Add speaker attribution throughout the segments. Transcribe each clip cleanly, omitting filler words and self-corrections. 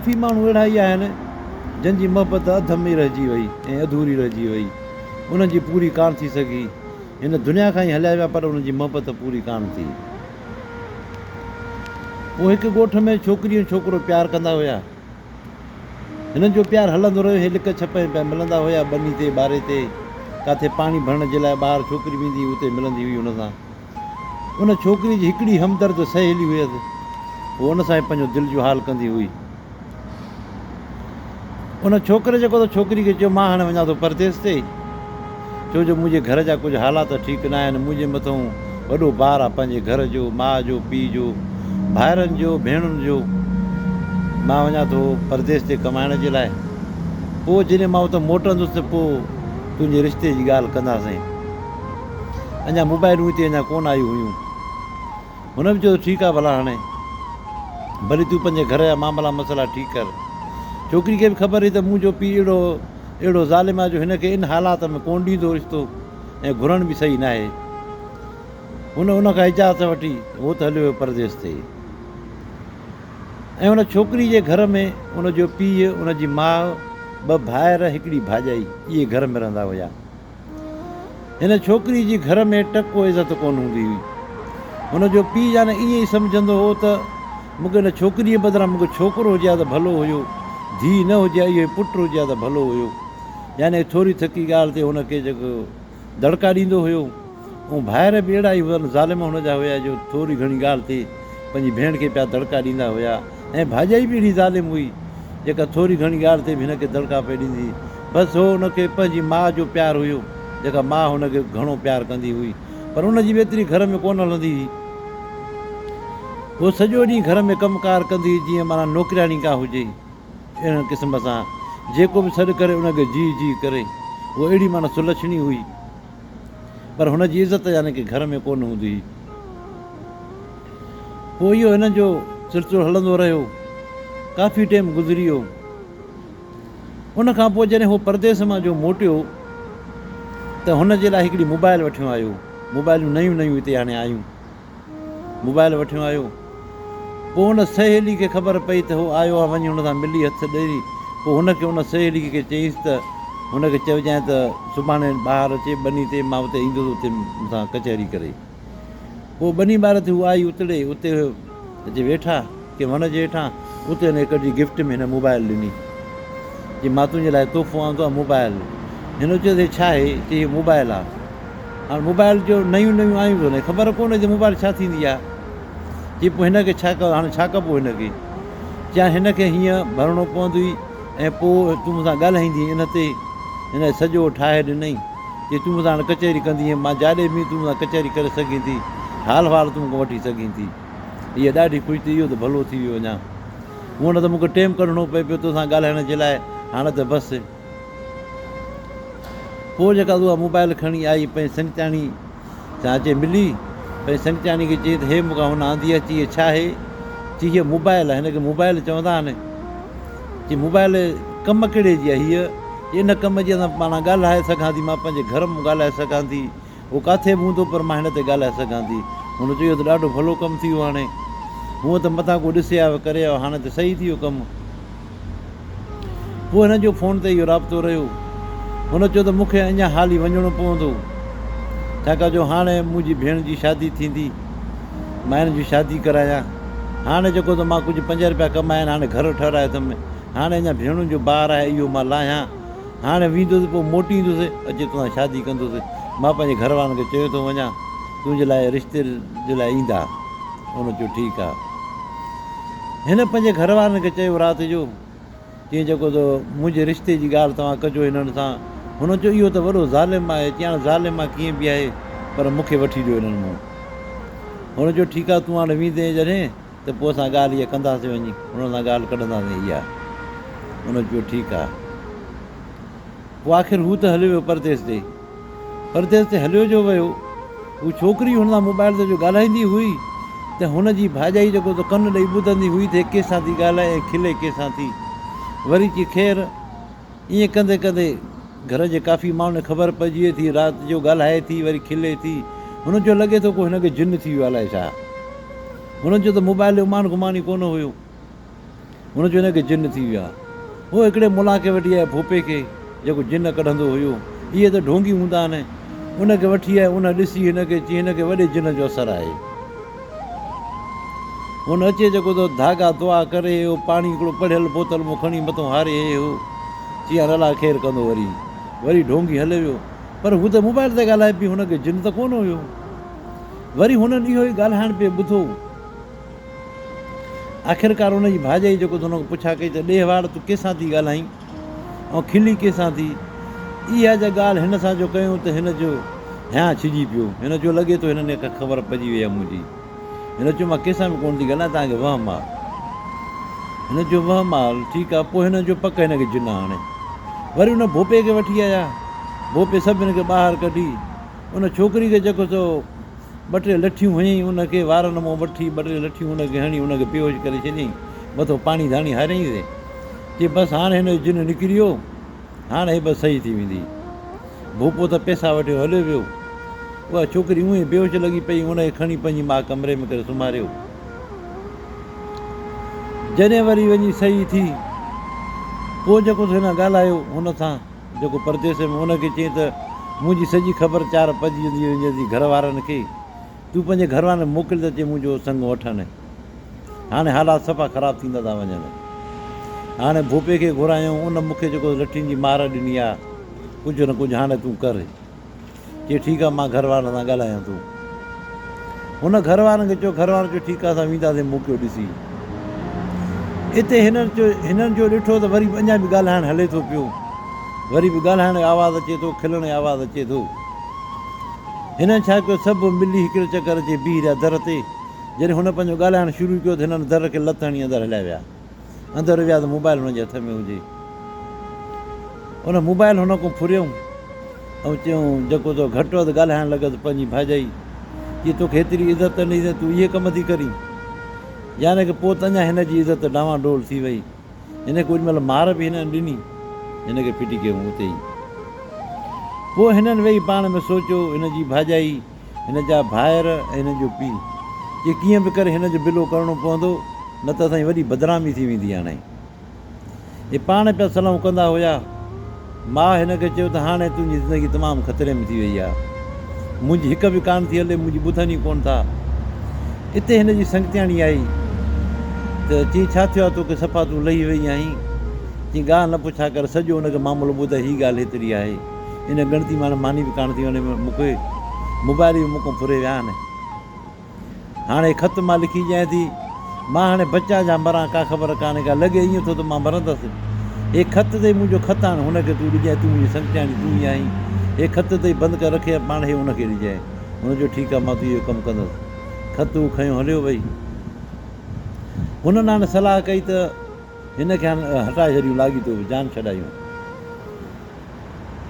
Speaker 1: काफ़ी माण्हू अहिड़ा ई आहिनि जंहिंजी मोहबत अध में रहिजी वई ऐं अधूरी रहिजी वई, उन्हनि जी पूरी कान थी सघी। हिन दुनिया खां ई हलिया विया पर उन्हनि जी मोहबत पूरी कान थी। पोइ हिकु ॻोठ में छोकिरी ऐं छोकिरो प्यारु कंदा हुया। हिननि जो प्यारु हलंदो रहियो। हे लिक छप पिया मिलंदा हुया बनी ते ॿारे ते, किथे पाणी भरण जे लाइ ॿाहिरि छोकिरी वेंदी हुई, उते मिलंदी हुई हुन सां। उन छोकिरी जी हिकिड़ी हमदर्द सहेली हुयसि, उहो हुन सां ई पंहिंजो दिलि जो हाल कंदी हुई। उन छोकिरे जेको त छोकिरी खे चयो मां हाणे वञा थो परदेस ते, छो जो मुंहिंजे घर जा कुझु हालात ठीकु न आहिनि, मुंहिंजे मथां वॾो भार आहे पंहिंजे घर जो, माउ जो, पीउ जो, भाइरनि जो, भेणुनि जो। मां वञा थो परदेस ते कमाइण जे लाइ। पोइ जॾहिं मां उतां मोटंदुसि त पोइ तुंहिंजे रिश्ते जी ॻाल्हि कंदासीं। अञा मोबाइलूं हिते अञा कोन आयूं हुयूं। हुन बि चयो ठीकु आहे भला, हाणे भली तूं पंहिंजे घर जा मामला मसइला ठीकु कर। छोकिरी खे बि ख़बर हुई त मुंहिंजो पीउ अहिड़ो ज़ालिम आहे जो हिनखे इन हालात में कोन ॾींदो रिश्तो, ऐं घुरण बि सही न आहे। उन खां इजाज़त वठी उहो त हलियो वियो परदेस ते। ऐं उन छोकिरी जे घर में उनजो पीउ, उनजी माउ, ॿ भाइर, हिकिड़ी भाॼाई, इहे घर में रहंदा हुया। हिन छोकिरी जी घर में टको इज़त कोन हूंदी हुई। हुनजो पीउ यानी ईअं ई सम्झंदो हो त मूंखे हिन छोकिरीअ बदिरां मूंखे छोकिरो हुजे हा त भलो हुयो, धीउ न हुजे हा, इहो पुटु हुजे हा त भलो हुयो। यानी थोरी थकी ॻाल्हि ते हुनखे जेको दड़का ॾींदो हुयो। ऐं भाइर बि अहिड़ा ई हुआ ज़ालिम हुनजा हुया जो थोरी घणी ॻाल्हि ते पंहिंजी भेण खे पिया दड़का ॾींदा हुया। ऐं भाॼाई बि अहिड़ी ज़ालिम हुई जेका थोरी घणी ॻाल्हि ते बि हिनखे दड़का पई ॾींदी। बसि हो हुनखे पंहिंजी माउ जो प्यारु हुयो, जेका माउ हुनखे घणो प्यारु कंदी हुई, पर हुनजी बि एतिरी घर में कोन हलंदी हुई। उहो सॼो ॾींहुं घर में कमुकारु कंदी हुई जीअं माना नौकिराणी का हुजे। अहिड़े क़िस्म सां जेको बि सॾु करे उनखे जी जी करे, उहा अहिड़ी माना सुलछणी हुई, पर हुनजी इज़त यानी की घर में कोन हूंदी हुई। पोइ इहो हिन जो सिलसिलो हलंदो रहियो, काफ़ी टाइम गुज़री वियो। उन खां पोइ जॾहिं उहो परदेस मां जो मोटियो त हुन जे लाइ हिकिड़ी मोबाइल वठियो आयो। मोबाइलियूं नयूं नयूं हिते हाणे आयूं, मोबाइल वठियो आयो। पोइ हुन सहेली खे ख़बर पई त उहो आयो आहे, वञी हुन सां मिली हथु ॾेई। पोइ हुनखे हुन सहेली खे चयईंसि त हुनखे चइजांइ त सुभाणे ॿाहिरि अचे बनी ते, मां उते ईंदुसि उते मूंसां कचहरी करे। पोइ ॿनी ॿार ते हू आई उते अची वेठा के वण जे हेठां। उते हिन हिकिड़ी गिफ्ट में हिन मोबाइल ॾिनी, जी मां तुंहिंजे लाइ तोहफ़ो आंदो आहे मोबाइल। हिन चयो छा आहे, चई हीअ मोबाइल आहे। हाणे मोबाइल जो नयूं नयूं आयूं त हुनखे ख़बर कोन्हे त मोबाइल छा थींदी आहे। चई पोइ हिनखे छा कयो, हाणे छा कबो हिनखे? या हिनखे हीअं भरिणो पवंदी ऐं पोइ तूं मूंसां ॻाल्हाईंदी इन ते। हिन सॼो ठाहे ॾिनई, चई तूं मूंसां हाणे कचहरी कंदीअ, मां जाॾे बि तूं मूंसां कचहरी करे सघीं थी, हाल वाल तूं मूंखे वठी सघीं थी। हीअ ॾाढी ख़ुशि थी, इहो त भलो थी वियो। अञा हूअं न त मूंखे टाइम कढणो पए पियो तोसां ॻाल्हाइण जे लाइ, हाणे त बसि। पोइ जेका उहा मोबाइल खणी आई पंहिंजी संगताणी सां अचे मिली, पंहिंजी संगताणी खे चई त हे मूंखां हुन आंदी आहे। चई छा आहे? चई हीअ मोबाइल आहे, हिनखे मोबाइल चवंदा आहिनि। चई मोबाइल कमु कहिड़े जी आहे हीअ? इन कम जी असां पाण ॻाल्हाए सघां थी, मां पंहिंजे घर में ॻाल्हाए सघां थी, उहो किथे बि हूंदो पर मां हिन ते ॻाल्हाए सघां थी। हुन चयो त ॾाढो भलो कमु थी वियो। हाणे हूअं त मथां को ॾिसे आयो करे आयो, हाणे त सही थी वियो कमु। पोइ हिन जो फ़ोन ते इहो राब्तो रहियो। हुन चयो त मूंखे अञा हाली वञिणो पवंदो, छाकाणि जो हाणे मुंहिंजी भेण जी शादी थींदी, मां हिन जी शादी करायां। हाणे जेको त मां कुझु 5 रुपया कमाया, हाणे घर ठहिराए अथमि, हाणे अञा भेणुनि जो ॿार आहे, इहो मां लाहियां। हाणे वेंदुसि, पोइ मोटींदुसि, अचे तोसां शादी कंदुसि। मां पंहिंजे घर वारनि खे चयो थो वञा, तुंहिंजे लाइ रिश्ते जे लाइ ईंदा। हुन चयो ठीकु आहे। हिन पंहिंजे घर वारनि खे चयो राति जो, चई जेको त मुंहिंजे रिश्ते जी ॻाल्हि तव्हां कजो हिननि सां। हुन चयो इहो त वॾो ज़ालिम आहे। चई हाणे ज़ालिम आहे कीअं बि आहे, पर मूंखे वठी ॾियो हिननि मां। हुन चयो ठीकु आहे, तूं हाणे वेंदे जॾहिं त पोइ असां ॻाल्हि इहा कंदासीं, वञी हुन सां ॻाल्हि कढंदासीं इहा। हुन चयो ठीकु आहे। पोइ आख़िर हू त हलियो वियो परदेस ते। परदेस ते हलियो जो वियो, हू छोकिरी हुन सां मोबाइल ते जो ॻाल्हाईंदी हुई त हुनजी भाॼाई जेको त कनु ॾेई ॿुधंदी हुई त कंहिंसां थी ॻाल्हाए ऐं खिले कंहिंसां थी। वरी चई ख़ैरु, ईअं कंदे कंदे घर जे काफ़ी माण्हुनि खे ख़बर पइजी वई थी, राति जो ॻाल्हाए थी, वरी खिले थी। हुन जो लॻे थो को हिनखे जिन थी वियो, अलाए छा। हुन जो त मोबाइल जो मान गुमान ई कोन हुयो। हुनजो हिनखे जिन थी वियो आहे। उहो हिकिड़े मुला खे वठी आयो भोपे खे, जेको जिन कढंदो हुयो। इहे त ढोंगी हूंदा आहिनि। उनखे वठी आयो, उन ॾिसी हिनखे चई हिनखे वॾे जिन जो असरु आहे। हुन अचे जेको त धागा दुआ करे उहो पाणी हिकिड़ो पढ़ियल बोतल मां खणी मथां हारे हो, चई अलाह ख़ैरु कंदो। वरी ढोंगी हले वियो। पर हू त मोबाइल ते ॻाल्हाए पई, हुनखे जिन त कोन हुयो। वरी हुननि इहो ई ॻाल्हाइण पियो ॿुधो। आख़िरकार हुनजी भाॼाई जेको त हुनखे पुछा कई त ॾे वार तूं कंहिंसां थी ॻाल्हाईं ऐं खिली कंहिंसां थी? इहा जा ॻाल्हि हिन सां जो कयूं त हिन जो हियां छिजी पियो। हिन जो लॻे थो हिननि खां ख़बर पइजी वई आहे मुंहिंजी। हिन चयो मां कंहिंसां बि कोन थी ॻाल्हायां, तव्हांखे वहम आहे। हिन जो वहम आहे, ठीकु आहे। पोइ हिन जो पक हिनखे जिन हाणे। वरी हुन भोपे खे वठी आया। भोपे सभिनि खे ॿाहिरि कढी उन छोकिरी खे जेको सो 2-3 लठियूं हयईं, उनखे वारनि मां वठी 2-3 लठियूं उनखे हणी उनखे बेहोश करे छॾियईं। मथां पाणी धाणी हारियईं। चई बसि हाणे हिन जो जिन निकिरी वियो, हाणे हे बसि सही थी वेंदी। भोपो त पैसा वठी हलियो वियो। उहा छोकिरी उअं ई बेहोश लॻी पई। उनखे खणी पंहिंजी माउ कमरे में करे सुम्हारियो। जॾहिं वरी वञी सही थी, पोइ जेको हिन ॻाल्हायो हुन सां जेको परदेस में, हुनखे चई त मुंहिंजी सॼी ख़बर 4 पइजी वेंदी घर वारनि खे। तूं पंहिंजे घर वारनि मोकिल त चई मुंहिंजो संग वठनि। हाणे हालात सफ़ा ख़राबु थींदा था वञनि। हाणे भोपे खे घुरायूं, उन मूंखे जेको लठियुनि जी मार ॾिनी आहे, कुझु न कुझु हाणे तूं कर। चई ठीकु आहे, मां घर वारनि सां ॻाल्हायां थो। हुन घर वारनि खे चयो, घर वारो चयो ठीकु आहे, असां वेंदासीं मौक़ो ॾिसी। हिते हिननि जो ॾिठो त वरी अञा बि ॻाल्हाइणु हले थो पियो। वरी बि ॻाल्हाइण जो आवाज़ु अचे थो, खिलण जो आवाज़ु अचे थो। हिननि छा कयो, सभु मिली हिकिड़े चकर अचे बीह रहिया दर ते। जॾहिं हुन पंहिंजो ॻाल्हाइणु शुरू कयो त हिननि दर खे लत हणी अंदरि हलिया विया। अंदरि विया त मोबाइल हुनजे हथ में हुजे। उन मोबाइल हुन खां फुरियऊं ऐं चयूं जेको तो घटि वधि ॻाल्हाइणु लॻसि पंहिंजी भाॼाई, की तोखे हेतिरी इज़त न ॾींदे, तूं इहे कम थी करीं। यानी की पोइ त अञा हिन जी इज़त डावाडोल थी वई। हिनखे ओॾी महिल मार बि हिननि ॾिनी, हिनखे फिटी कयूं उते ई। पोइ हिननि वेही पाण में सोचियो, हिन जी भाॼाई, हिन जा भाइर ऐं हिन जो पीउ, की कीअं बि करे हिन जो बिलो करिणो पवंदो, न त असांजी वॾी बदनामी थी वेंदी। हाणे हे पाण पिया सलाहूं कंदा हुया। मां हिनखे चयो त हाणे तुंहिंजी ज़िंदगी तमामु ख़तरे में थी वई आहे। मुंहिंजी हिकु बि कान थी हले, मुंहिंजी ॿुधनि ई कोन था। हिते हिन जी संगतियाणी आई त चई छा थियो आहे तोखे, सफ़ा तूं लही वई आहीं। चई ॻाल्हि न पुछा कर, सॼो हुनखे मामलो ॿुधाए, हीअ ॻाल्हि हेतिरी आहे। इन ॻणती मानी बि कान थी वञे, मूंखे मोबाइल बि मूंखां फुरे विया आहिनि। हाणे ख़त मां लिखी ॾियां थी, मां हाणे बचा जा मरां का ख़बर कान्हे का, लॻे ईअं थो त मां मरंदसि। हे ख़त ते मुंहिंजो ख़त आहे, हुनखे तूं ॾिजांइ, तूं मुंहिंजी संगतियाणी तूं ई आहीं। हे ख़त ते बंदि करे रखे, पाण हे हुनखे ॾिजांइ। हुनजो ठीकु आहे, मां तूं इहो कमु कंदुसि। ख़त हू खयों हलियो वई। हुननि हाणे सलाह कई त हिनखे हाणे हटाए छॾियूं, लाॻीतो जान छॾायूं।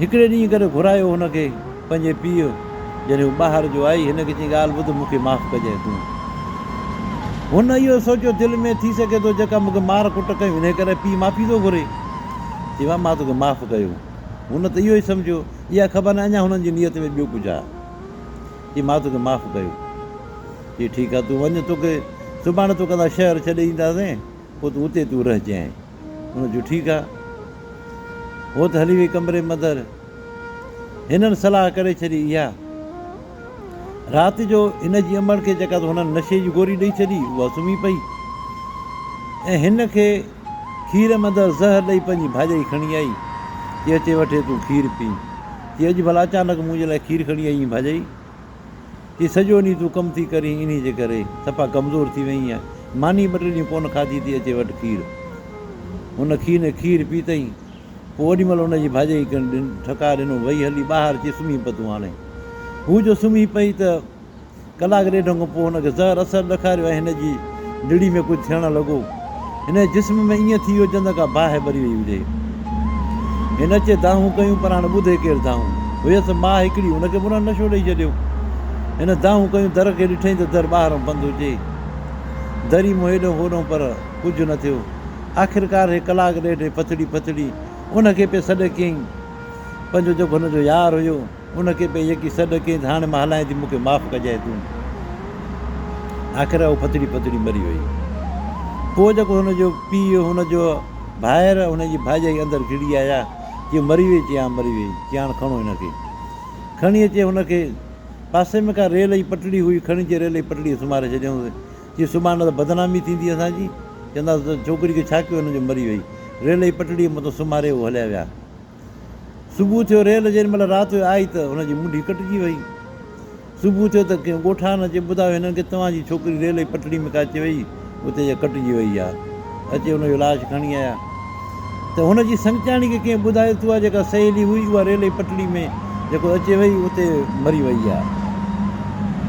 Speaker 1: हिकिड़े ॾींहुं करे घुरायो हुनखे पंहिंजे पीउ। जॾहिं हू ॿाहिरि जो आई, हिनखे चई ॻाल्हि ॿुध, मूंखे माफ़ु कजांइ तूं। हुन इहो सोचियो दिलि में, थी सघे थो जेका मूंखे मार कुट कयूं हिन करे पीउ माफ़ी थो घुरे। चई मां तोखे माफ़ु कयो। हुन त इहो ई सम्झो, इहा ख़बर न अञा हुननि जी नियत में ॿियो कुझु आहे। चई मां तोखे माफ़ु कयो। चई ठीकु आहे, तूं वञ, तोखे सुभाणे तोखे असां शहर छॾे ईंदासीं, पोइ तूं उते तूं रहिजांइ। हुनजो ठीकु आहे। उहो त हली वई कमरे में अंदरि। हिननि सलाह करे छॾी इहा। राति जो हिन जी अमड़ खे जेका त हुननि नशे जी गोरी ॾेई छॾी, उहा सुम्ही पई। ऐं हिन खे खीर में अंदरि ज़हर ॾेई पंहिंजी भाॼाई खणी आई। चई अचे वठे तूं खीर पी। चई अॼु भला अचानक मुंहिंजे लाइ खीर खणी आई भाॼाई। चई सॼो ॾींहुं तूं कमु थी करीं, इन जे करे सफ़ा कमज़ोर थी वई आहे। मानी 2 टे ॾींहं कोन खाधी थी, अचे वटि खीर। हुन खीर पी अथई। पोइ ओॾी महिल हुनजी भाॼाई ठका ॾिनो, वई हली ॿाहिरि। चई सुम्ही पए तूं हाणे। हू जो सुम्ही पई त कलाक ॾेढ खां पोइ हुनखे ज़हर असरु ॾेखारियो ऐं हिन जी दिड़ी में कुझु थियणु लॻो। हिन जे जिस्म में ईअं थी वियो ॼण का बाहि भरी वई हुजे। हिन अचे दाहूं कयूं, पर हाणे ॿुधे केरु दाहूं। हुयसि मां हिकिड़ी, हुनखे बि हुन नशो ॾेई छॾियो। हिन दाहूं कयूं, दर खे ॾिठईं त दर ॿाहिरों बंदि हुजे। दरी मां हेॾो होॾो, पर कुझु न थियो। आख़िरकार हे कलाक ॾेढ पथड़ी उनखे पे सॾु कयईं। पंहिंजो जेको हुनजो यार हुयो, उनखे पे यकी सॾु कयईं त हाणे मां हलायां थी, मूंखे माफ़ु कजांइ तूं। आख़िर उहो पथड़ी मरी वई। पोइ जेको हुनजो पीउ हुनजो ॿाहिरि हुनजी भाॼाई अंदरि घिड़ी आया, जीअं मरी वई, चई हा मरी वई, चई हाणे खणो हिनखे। खणी अचे हुनखे पासे में का रेल जी पटड़ी हुई, खणी अचे रेल जी पटड़ी सुम्हारे छॾियऊंसि। चई सुभाणे त बदनामी थींदी असांजी, चवंदासीं त छोकिरी खे छा कयो, हुनजो मरी वई। रेल जी पटड़ीअ मथां सुम्हारे उहो हलिया विया। सुबुह थियो, रेल जेॾी महिल राति जो आई त हुनजी मुंडी कटिजी वई। सुबुह थियो त कंहिं ॻोठा न अचे ॿुधायो हिननि खे तव्हांजी छोकिरी रेल जी पटड़ी में का अचे वई, उते जे कटिजी वई आहे। अचे हुनजो लाश खणी आया त हुनजी संगचाणी खे कंहिं ॿुधायो त उहा जेका सहेली हुई उहा रेल जी पटड़ी में जेको अचे वई उते मरी वई आहे।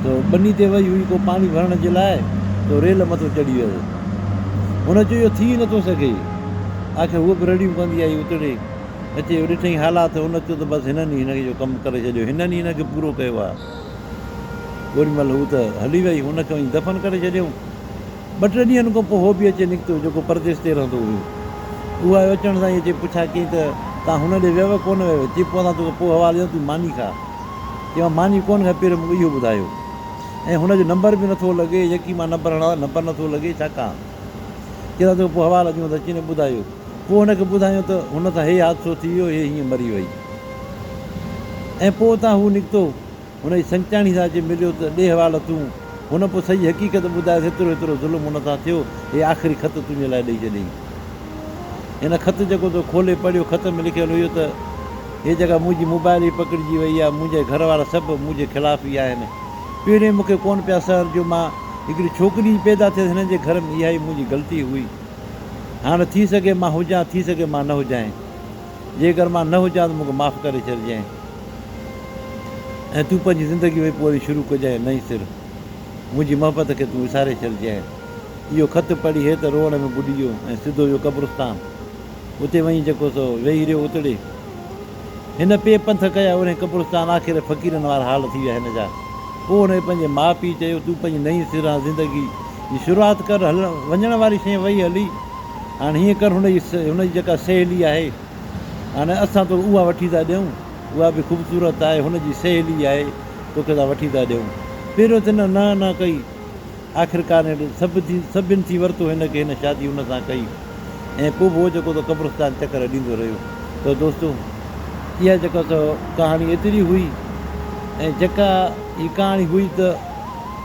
Speaker 1: त ॿनी ते वई हुई को पाणी भरण जे लाइ, त रेल मथां चढ़ी वियो। हुन चयो इहो थी नथो सघे, आख़िर उहो बि रड़ियूं कंदी आई उतरे। अचे ॾिठईं हालात, हुन चयो त बसि हिननि ई हिनखे जो कमु करे छॾियो, हिननि ई हिनखे पूरो कयो आहे। ओॾी महिल हू त हली वई, हुनखे वञी दफ़न करे छॾियऊं। 2-3 ॾींहंनि खां पोइ उहो बि अचे निकितो, जेको परदेस ते रहंदो हुयो। उहा अचण सां ई अचे पुछा कई त तव्हां हुन ॾे वियव कोन वियव? चई पोइ असां तोखे पोइ हवाले ॾियूं, तूं मानी खा। चई मां मानी कोन खां पहिरियों मूंखे इहो ॿुधायो। ऐं हुनजो नंबर बि नथो लॻे, यकी मां नंबर हणां, नंबर नथो लॻे, छा कयां? चई तोखे पोइ हवाला ॾियूं त अची न ॿुधायो। पोइ हुनखे ॿुधायूं त हुन सां हे हादसो थी वियो, हे हीअं मरी वई। ऐं पोइ उतां हू निकितो, हुनजी संगचाणी सां अची मिलियो त ॾे हवाला तूं। हुन पोइ सॼी हक़ीक़त ॿुधाए, हेतिरो हेतिरो ज़ुल्म हुन सां थियो, हे आख़िरी ख़त तुंहिंजे लाइ ॾेई छॾियईं। हिन ख़त जेको तो खोले पढ़ियो, ख़त में लिखियलु हुयो त हे जॻह मुंहिंजी मोबाइल ई पकिड़िजी वई आहे, मुंहिंजे घर वारा सभु मुंहिंजे ख़िलाफ़ु ई आहिनि। पहिरें मूंखे कोन पिया सहर जो मां हिकिड़ी छोकिरी पैदा थियसि हिननि जे घर में, इहा ई मुंहिंजी ग़लती हुई। हाणे थी सघे मां हुजां, थी सघे मां न हुजां। जेकर मां न हुजां त मूंखे माफ़ु करे छॾिजांइ, ऐं तूं पंहिंजी ज़िंदगी में पोइ वरी शुरू कजांइ नई सिर। मुंहिंजी मोहबत खे तूं विसारे छॾिजांइ। इहो ख़तु पढ़ी हे त रोअण में ॿुॾी वियो ऐं सिधो वियो क़ब्रिस्तान। उते वञी जेको सो वेही रहियो उतड़े। हिन पे पंथ कया, उन क़ब्रिस्तान आख़िर फ़क़ीरनि वारा हाल थी विया हिन जा। पोइ हुन पंहिंजे माउ पीउ चयो तूं पंहिंजी नई सिरां ज़िंदगी जी शुरूआति कर, वञण वारी शइ वई हली, हाणे हीअं कर। हुनजी जेका सहेली आहे, हाणे असां तो उहा वठी था ॾियूं, उहा बि ख़ूबसूरत आहे, हुनजी सहेली आहे, तोखे था वठी था ॾियूं। पहिरियों त न कई, आख़िरकार सभिनि थी वरितो हिनखे, हिन शादी हुन सां कई। ऐं पोइ उहो जेको त क़ब्रिस्तान चकर ॾींदो रहियो। त दोस्तो, इहा जेका सो कहाणी एतिरी हुई, ऐं जेका हीअ कहाणी हुई त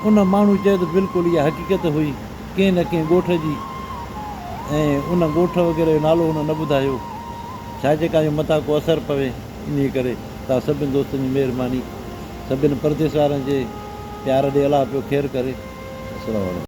Speaker 1: उन माण्हू चयो त बिल्कुलु इहा हक़ीक़त हुई कंहिं न कंहिं ॻोठ जी। ऐं उन ॻोठ वग़ैरह जो नालो हुन न ॿुधायो, छा जेका जो मथां को असरु पवे इन करे। तव्हां सभिनि दोस्तनि जी महिरबानी, सभिनि परदेस वारनि जे प्यार ॾे अलाह पियो ख़ैरु करे। अस्सलामु अलैकुम।